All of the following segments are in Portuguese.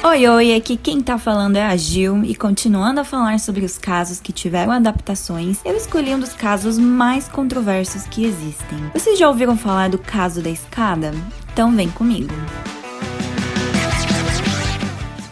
Oi, oi, aqui quem tá falando é a Gil e continuando a falar sobre os casos que tiveram adaptações, eu escolhi um dos casos mais controversos que existem. Vocês já ouviram falar do caso da escada? Então vem comigo.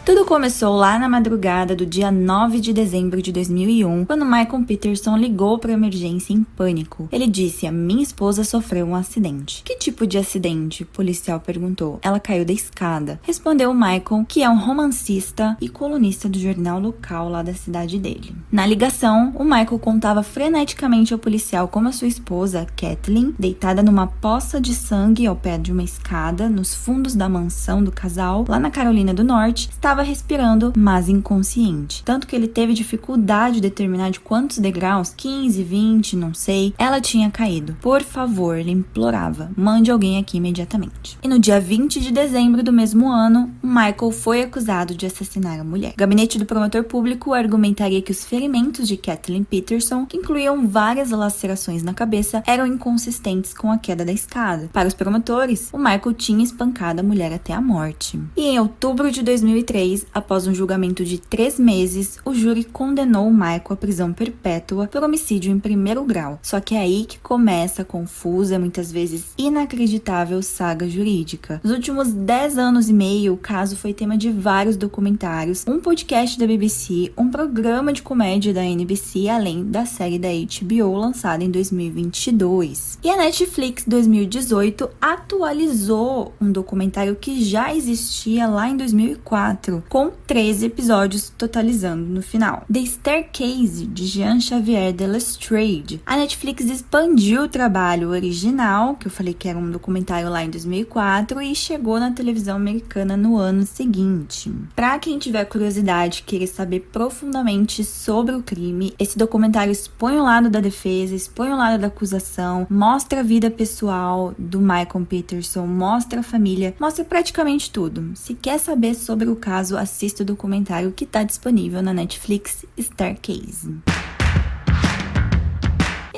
Tudo começou lá na madrugada do dia 9 de dezembro de 2001, quando Michael Peterson ligou para a emergência em pânico. Ele disse: "A minha esposa sofreu um acidente." "Que tipo de acidente?" o policial perguntou. "Ela caiu da escada." Respondeu Michael, que é um romancista e colunista do jornal local lá da cidade dele. Na ligação, o Michael contava freneticamente ao policial como a sua esposa, Kathleen, deitada numa poça de sangue ao pé de uma escada nos fundos da mansão do casal, lá na Carolina do Norte, estava respirando, mas inconsciente. Tanto que ele teve dificuldade de determinar de quantos degraus, 15, 20, não sei, ela tinha caído. "Por favor", ele implorava, "mande alguém aqui imediatamente." E no dia 20 de dezembro do mesmo ano, Michael foi acusado de assassinar a mulher. O gabinete do promotor público argumentaria que os ferimentos de Kathleen Peterson, que incluíam várias lacerações na cabeça, eram inconsistentes com a queda da escada. Para os promotores, o Michael tinha espancado a mulher até a morte. E em outubro de 2003, após um julgamento de 3 meses, o júri condenou Michael à prisão perpétua por homicídio em primeiro grau. Só que é aí que começa a confusa, muitas vezes inacreditável saga jurídica. Nos últimos 10 anos e meio, o caso foi tema de vários documentários, um podcast da BBC, um programa de comédia da NBC, além da série da HBO lançada em 2022. E a Netflix 2018 atualizou um documentário que já existia lá em 2004, com 13 episódios totalizando no final. The Staircase, de Jean Xavier de Lestrade. A Netflix expandiu o trabalho original, que eu falei que era um documentário lá em 2004, e chegou na televisão americana no ano seguinte. Pra quem tiver curiosidade e querer saber profundamente sobre o crime, esse documentário expõe o lado da defesa, expõe o lado da acusação, mostra a vida pessoal do Michael Peterson, mostra a família, mostra praticamente tudo. Se quer saber sobre o caso, assista o documentário que está disponível na Netflix, Staircase.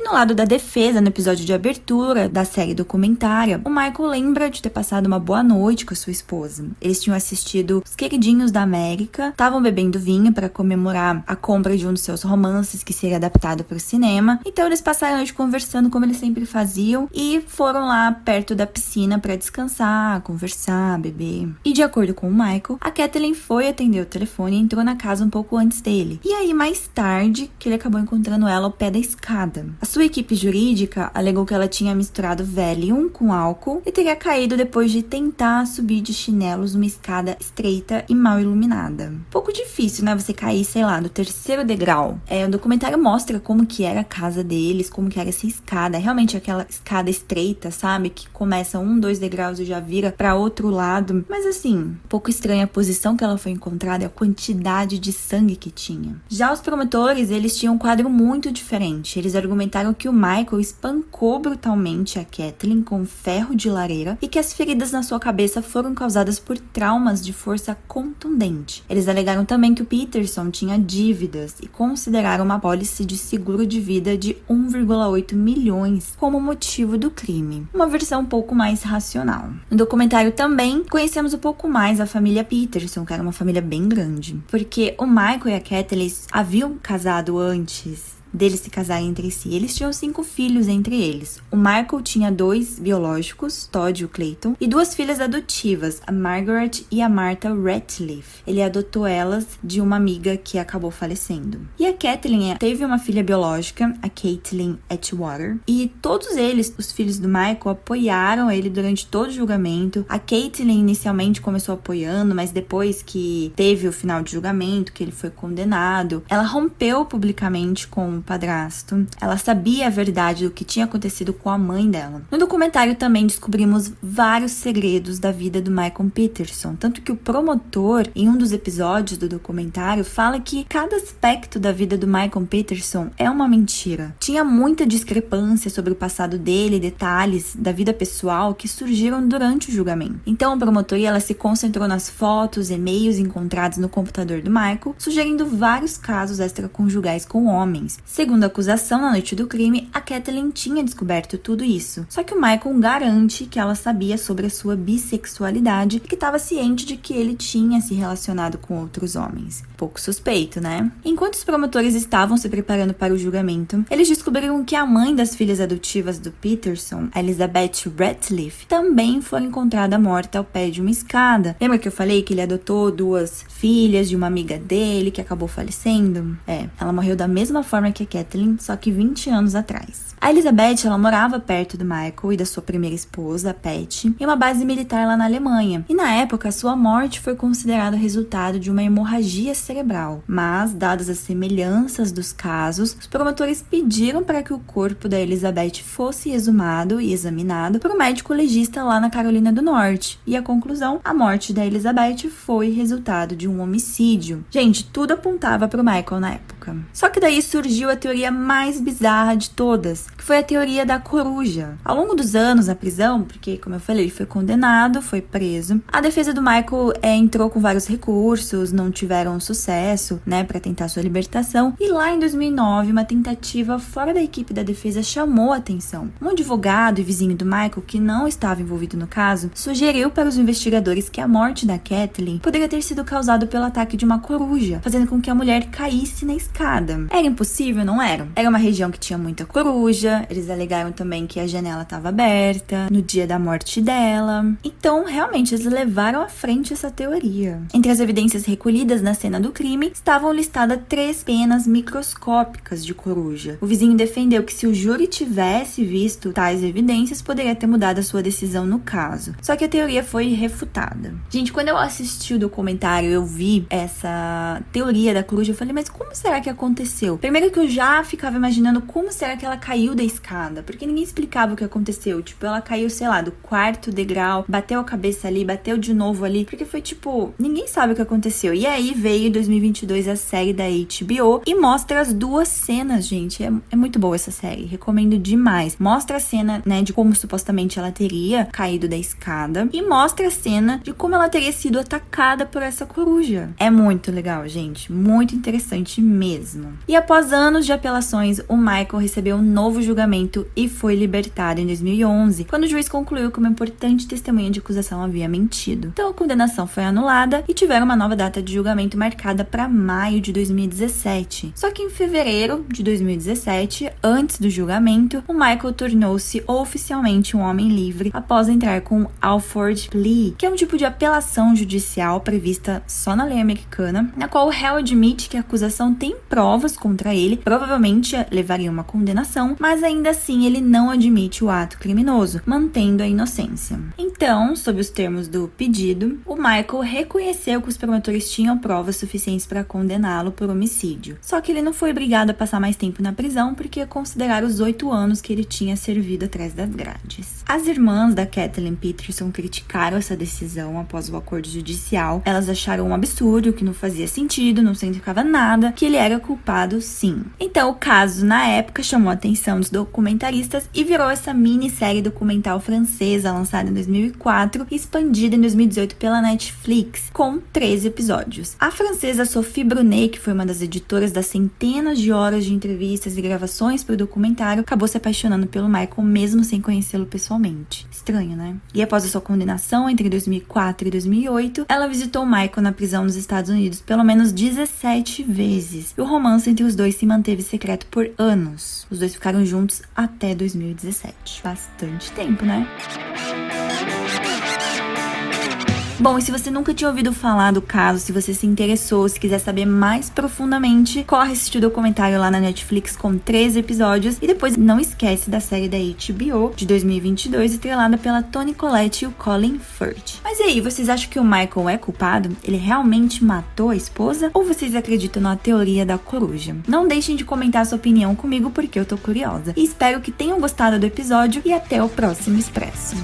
No lado da defesa, no episódio de abertura da série documentária, o Michael lembra de ter passado uma boa noite com a sua esposa. Eles tinham assistido Os Queridinhos da América, estavam bebendo vinho para comemorar a compra de um dos seus romances que seria adaptado para o cinema. Então eles passaram a noite conversando como eles sempre faziam e foram lá perto da piscina para descansar, conversar, beber. E de acordo com o Michael, a Kathleen foi atender o telefone e entrou na casa um pouco antes dele. E aí mais tarde que ele acabou encontrando ela ao pé da escada. Sua equipe jurídica alegou que ela tinha misturado Valium com álcool e teria caído depois de tentar subir de chinelos numa escada estreita e mal iluminada. Pouco difícil, né? Você cair, sei lá, do 3º degrau. O documentário mostra como que era a casa deles, como que era essa escada. Realmente aquela escada estreita, sabe? Que começa 1, 2 degraus e já vira para outro lado. Mas assim, um pouco estranha a posição que ela foi encontrada e a quantidade de sangue que tinha. Já os promotores, eles tinham um quadro muito diferente. Eles argumentaram que o Michael espancou brutalmente a Kathleen com ferro de lareira e que as feridas na sua cabeça foram causadas por traumas de força contundente. Eles alegaram também que o Peterson tinha dívidas e consideraram uma apólice de seguro de vida de 1,8 milhões como motivo do crime. Uma versão um pouco mais racional. No documentário também conhecemos um pouco mais a família Peterson, que era uma família bem grande, porque o Michael e a Kathleen haviam casado antes deles se casarem entre si. Eles tinham 5 filhos entre eles. O Michael tinha 2 biológicos, Todd e o Clayton, e 2 filhas adotivas, a Margaret e a Martha Ratliff. Ele adotou elas de uma amiga que acabou falecendo. E a Kathleen teve uma filha biológica, a Caitlin Atwater, e todos eles, os filhos do Michael, apoiaram ele durante todo o julgamento. A Caitlin inicialmente começou apoiando, mas depois que teve o final de julgamento, que ele foi condenado, ela rompeu publicamente com o padrasto. Ela sabia a verdade do que tinha acontecido com a mãe dela. No documentário também descobrimos vários segredos da vida do Michael Peterson, tanto que o promotor, em um dos episódios do documentário, fala que cada aspecto da vida do Michael Peterson é uma mentira. Tinha muita discrepância sobre o passado dele, detalhes da vida pessoal que surgiram durante o julgamento. Então a promotoria ela se concentrou nas fotos, e-mails encontrados no computador do Michael, sugerindo vários casos extraconjugais com homens, Segundo a acusação, na noite do crime, a Kathleen tinha descoberto tudo isso. Só que o Michael garante que ela sabia sobre a sua bissexualidade e que estava ciente de que ele tinha se relacionado com outros homens. Pouco suspeito, né? Enquanto os promotores estavam se preparando para o julgamento, eles descobriram que a mãe das filhas adotivas do Peterson, a Elizabeth Ratliff, também foi encontrada morta ao pé de uma escada. Lembra que eu falei que ele adotou 2 filhas de uma amiga dele que acabou falecendo? Ela morreu da mesma forma que a Kathleen, só que 20 anos atrás. A Elizabeth, ela morava perto do Michael e da sua primeira esposa, a Patty, em uma base militar lá na Alemanha. E na época, a sua morte foi considerada resultado de uma hemorragia cerebral. Mas, dadas as semelhanças dos casos, os promotores pediram para que o corpo da Elizabeth fosse exumado e examinado por um médico legista lá na Carolina do Norte. E a conclusão, a morte da Elizabeth foi resultado de um homicídio. Gente, tudo apontava para o Michael na época. Só que daí surgiu a teoria mais bizarra de todas, que foi a teoria da coruja. Ao longo dos anos na prisão, porque, como eu falei, ele foi condenado, foi preso, a defesa do Michael entrou com vários recursos, não tiveram sucesso, para tentar sua libertação. E lá em 2009, uma tentativa fora da equipe da defesa chamou a atenção. Um advogado e vizinho do Michael, que não estava envolvido no caso, sugeriu para os investigadores que a morte da Kathleen poderia ter sido causada pelo ataque de uma coruja, fazendo com que a mulher caísse na escada. Era impossível, não era? Era uma região que tinha muita coruja, eles alegaram também que a janela estava aberta no dia da morte dela. Então, realmente, eles levaram à frente essa teoria. Entre as evidências recolhidas na cena do crime, estavam listadas 3 penas microscópicas de coruja. O vizinho defendeu que se o júri tivesse visto tais evidências, poderia ter mudado a sua decisão no caso. Só que a teoria foi refutada. Gente, quando eu assisti o documentário, eu vi essa teoria da coruja, eu falei, mas como será que aconteceu? Primeiro que eu já ficava imaginando como será que ela caiu da escada, porque ninguém explicava o que aconteceu. Tipo, ela caiu, sei lá, do 4º degrau, bateu a cabeça ali, bateu de novo ali, porque foi tipo, ninguém sabe o que aconteceu. E aí veio em 2022 a série da HBO e mostra as 2 cenas, gente. É muito boa essa série, recomendo demais. Mostra a cena, de como supostamente ela teria caído da escada e mostra a cena de como ela teria sido atacada por essa coruja. É muito legal, gente, muito interessante mesmo. E após anos de apelações, o Michael recebeu um novo julgamento e foi libertado em 2011, quando o juiz concluiu que uma importante testemunha de acusação havia mentido. Então a condenação foi anulada e tiveram uma nova data de julgamento marcada para maio de 2017. Só que em fevereiro de 2017, antes do julgamento, o Michael tornou-se oficialmente um homem livre após entrar com o Alford Plea, que é um tipo de apelação judicial prevista só na lei americana, na qual o réu admite que a acusação tem provas contra ele, provavelmente levaria uma condenação, mas ainda assim ele não admite o ato criminoso, mantendo a inocência. Então, sob os termos do pedido, o Michael reconheceu que os promotores tinham provas suficientes para condená-lo por homicídio. Só que ele não foi obrigado a passar mais tempo na prisão porque consideraram os 8 anos que ele tinha servido atrás das grades. As irmãs da Kathleen Peterson criticaram essa decisão após o acordo judicial. Elas acharam um absurdo, que não fazia sentido, não significava nada, que ele era culpado sim. Então o caso na época chamou a atenção dos documentaristas e virou essa minissérie documental francesa lançada em 2004 e expandida em 2018 pela Netflix, com 13 episódios. A francesa Sophie Brunet, que foi uma das editoras das centenas de horas de entrevistas e gravações para o documentário, acabou se apaixonando pelo Michael mesmo sem conhecê-lo pessoalmente. Estranho, né? E após a sua condenação entre 2004 e 2008, ela visitou o Michael na prisão nos Estados Unidos pelo menos 17 vezes. E o romance entre os dois se manteve secreto por anos. Os dois ficaram juntos até 2017. Bastante tempo, né? Bom, e se você nunca tinha ouvido falar do caso, se você se interessou, se quiser saber mais profundamente, corre assistir o documentário lá na Netflix com 13 episódios e depois não esquece da série da HBO de 2022, estrelada pela Toni Collette e o Colin Firth. Mas e aí, vocês acham que o Michael é culpado? Ele realmente matou a esposa? Ou vocês acreditam na teoria da coruja? Não deixem de comentar sua opinião comigo porque eu tô curiosa. E espero que tenham gostado do episódio e até o próximo Expresso.